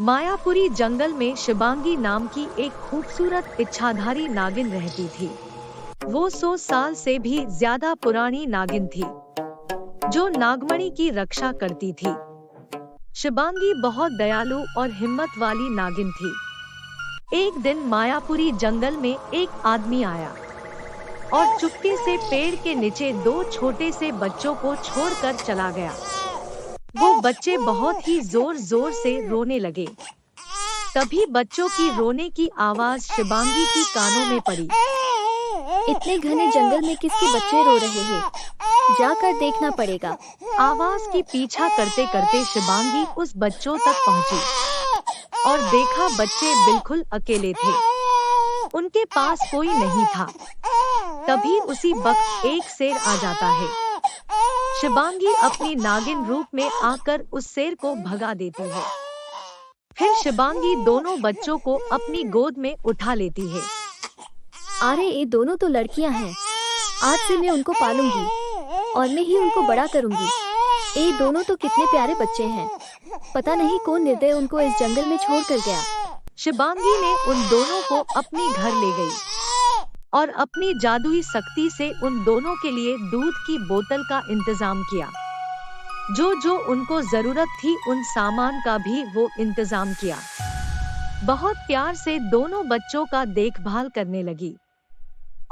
मायापुरी जंगल में शिबांगी नाम की एक खूबसूरत इच्छाधारी नागिन रहती थी। वो 100 साल से भी ज्यादा पुरानी नागिन थी, जो नागमणि की रक्षा करती थी। शिबांगी बहुत दयालु और हिम्मत वाली नागिन थी। एक दिन मायापुरी जंगल में एक आदमी आया और चुपके से पेड़ के नीचे 2 छोटे से बच्चों को छोड़कर चला गया। वो बच्चे बहुत ही जोर जोर से रोने लगे। तभी बच्चों की रोने की आवाज शिबांगी की कानों में पड़ी। इतने घने जंगल में किसके बच्चे रो रहे हैं? जाकर देखना पड़ेगा। आवाज की पीछा करते करते शिबांगी उस बच्चों तक पहुंची और देखा बच्चे बिल्कुल अकेले थे। उनके पास कोई नहीं था। तभी उसी वक्त एक शेर आ जाता है। शिबांगी अपनी नागिन रूप में आकर उस शेर को भगा देती है। फिर शिबांगी दोनों बच्चों को अपनी गोद में उठा लेती है। अरे ये दोनों तो लड़कियां हैं। आज से मैं उनको पालूंगी और मैं ही उनको बड़ा करूंगी। ये दोनों तो कितने प्यारे बच्चे हैं। पता नहीं कौन निर्दय उनको इस जंगल में छोड़ कर गया। शिबांगी ने उन दोनों को अपने घर ले गई और अपनी जादुई शक्ति से उन दोनों के लिए दूध की बोतल का इंतजाम किया। जो उनको जरूरत थी उन सामान का भी वो इंतजाम किया। बहुत प्यार से दोनों बच्चों का देखभाल करने लगी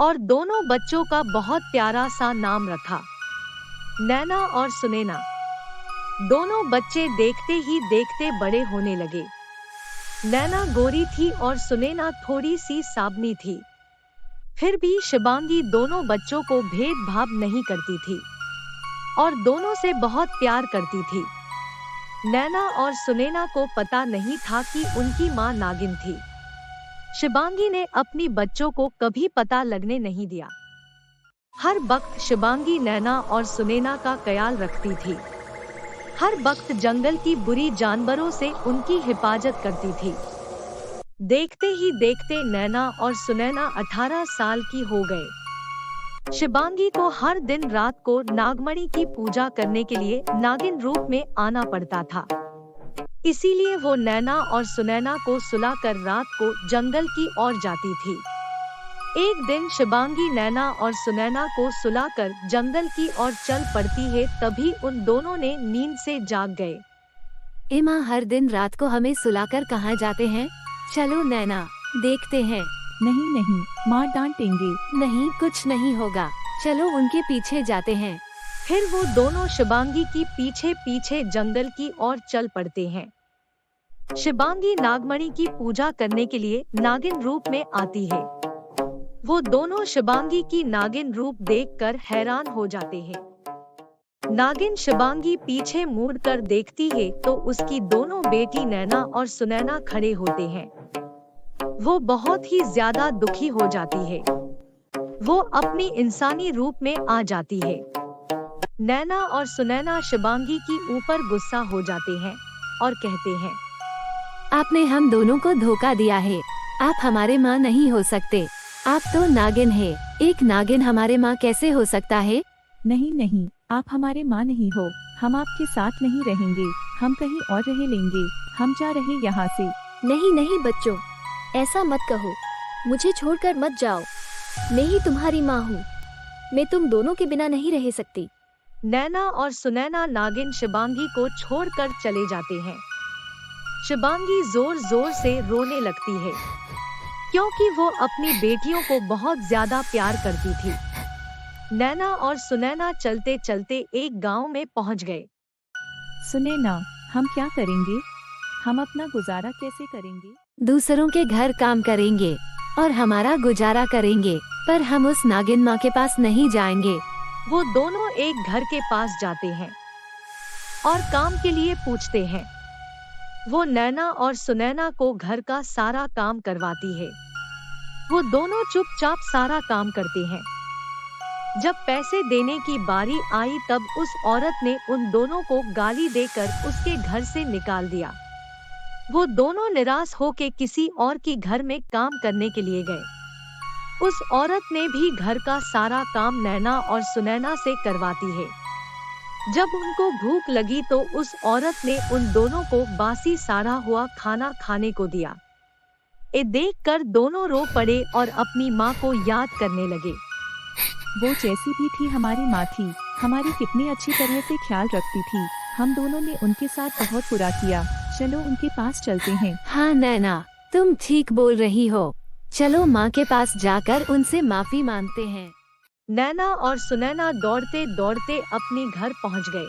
और दोनों बच्चों का बहुत प्यारा सा नाम रखा, नैना और सुनैना। दोनों बच्चे देखते ही देखते बड़े होने लगे। नैना गोरी थी और सुनैना थोड़ी सी साबनी थी। फिर भी शिबांगी दोनों बच्चों को भेदभाव नहीं करती थी और दोनों से बहुत प्यार करती थी। नैना और सुनैना को पता नहीं था कि उनकी मां नागिन थी। शिबांगी ने अपनी बच्चों को कभी पता लगने नहीं दिया। हर वक्त शिबांगी नैना और सुनैना का ख्याल रखती थी। हर वक्त जंगल की बुरी जानवरों से उनकी हिफाजत करती थी। देखते ही देखते नैना और सुनैना 18 साल की हो गए। शिबांगी को हर दिन रात को नागमणि की पूजा करने के लिए नागिन रूप में आना पड़ता था। इसीलिए वो नैना और सुनैना को सुलाकर रात को जंगल की ओर जाती थी। एक दिन शिबांगी नैना और सुनैना को सुलाकर जंगल की ओर चल पड़ती है। तभी उन दोनों ने नींद से जाग गए। ए माँ, हर दिन रात को हमें सुलाकर कहाँ जाते हैं? चलो नैना, देखते हैं। नहीं नहीं, माँ डांटेंगे। नहीं, कुछ नहीं होगा। चलो उनके पीछे जाते हैं। फिर वो दोनों शिबांगी की पीछे पीछे जंगल की ओर चल पड़ते हैं। शिबांगी नागमणि की पूजा करने के लिए नागिन रूप में आती है। वो दोनों शिबांगी की नागिन रूप देखकर हैरान हो जाते हैं। नागिन शिबांगी पीछे मुड़कर देखती है तो उसकी दोनों बेटी नैना और सुनैना खड़े होते हैं। वो बहुत ही ज्यादा दुखी हो जाती है। वो अपनी इंसानी रूप में आ जाती है। नैना और सुनैना शिबांगी की ऊपर गुस्सा हो जाते हैं और कहते हैं, आपने हम दोनों को धोखा दिया है। आप हमारे माँ नहीं हो सकते। आप तो नागिन है। एक नागिन हमारे माँ कैसे हो सकता है? नहीं नहीं, आप हमारे माँ नहीं हो। हम आपके साथ नहीं रहेंगे। हम कहीं और रह लेंगे। हम जा रहे यहाँ से। नहीं नहीं बच्चों, ऐसा मत कहो। मुझे छोड़कर मत जाओ। मैं ही तुम्हारी माँ हूँ। मैं तुम दोनों के बिना नहीं रह सकती। नैना और सुनैना नागिन शिबांगी को छोड़कर चले जाते हैं। शिबांगी जोर जोर से रोने लगती है क्योंकि वो अपनी बेटियों को बहुत ज्यादा प्यार करती थी। नैना और सुनैना चलते चलते एक गांव में पहुंच गए। सुनैना, हम क्या करेंगे? हम अपना गुजारा कैसे करेंगे? दूसरों के घर काम करेंगे और हमारा गुजारा करेंगे, पर हम उस नागिन माँ के पास नहीं जाएंगे। वो दोनों एक घर के पास जाते हैं और काम के लिए पूछते हैं। वो नैना और सुनैना को घर का सारा काम करवाती है। वो दोनों चुपचाप सारा काम करते हैं। जब पैसे देने की बारी आई तब उस औरत ने उन दोनों को गाली देकर उसके घर से निकाल दिया। वो दोनों निराश होकर किसी और की घर में काम करने के लिए गए। उस औरत ने भी घर का सारा काम नैना और सुनैना से करवाती है। जब उनको भूख लगी तो उस औरत ने उन दोनों को बासी साड़ा हुआ खाना खाने को दिया। ये देखकर दोनों रो पड़े और अपनी माँ को याद करने लगे। वो जैसी भी थी हमारी माँ थी, हमारी कितनी अच्छी तरह से ख्याल रखती थी। हम दोनों ने उनके साथ बहुत बुरा किया, चलो उनके पास चलते हैं। हाँ नैना, तुम ठीक बोल रही हो, चलो माँ के पास जाकर उनसे माफी मांगते हैं। नैना और सुनैना दौड़ते दौड़ते अपने घर पहुंच गए।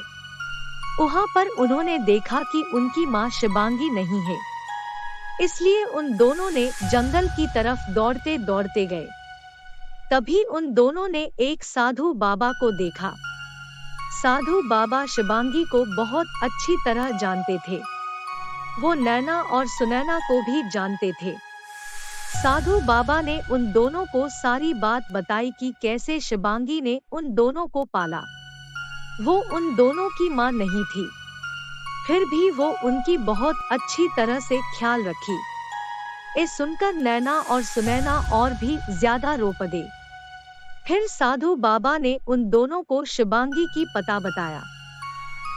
वहां पर उन्होंने देखा कि उनकी माँ शिवांगी नहीं है, इसलिए उन दोनों ने जंगल की तरफ दौड़ते दौड़ते गए। तभी उन दोनों ने एक साधु बाबा को देखा। साधु बाबा शिवांगी को बहुत अच्छी तरह जानते थे। वो नैना और सुनैना को भी जानते थे। साधु बाबा ने उन दोनों को सारी बात बताई कि कैसे शिवांगी ने उन दोनों को पाला। वो उन दोनों की मां नहीं थी, फिर भी वो उनकी बहुत अच्छी तरह से ख्याल रखी। ये सुनकर नैना और सुनैना और भी ज्यादा रो पड़े। फिर साधु बाबा ने उन दोनों को शिवांगी की पता बताया।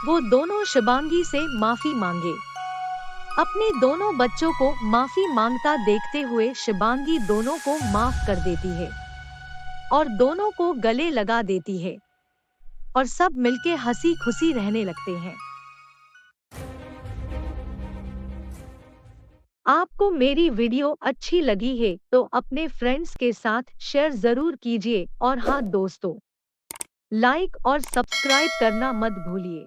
वो दोनों शिवांगी से माफी मांगे। अपने दोनों बच्चों को माफी मांगता देखते हुए शिवांगी दोनों को माफ कर देती है और दोनों को गले लगा देती है और सब मिलके हंसी खुशी रहने लगते हैं। आपको मेरी वीडियो अच्छी लगी है तो अपने फ्रेंड्स के साथ शेयर जरूर कीजिए और हाँ दोस्तों, लाइक और सब्सक्राइब करना मत भूलिए।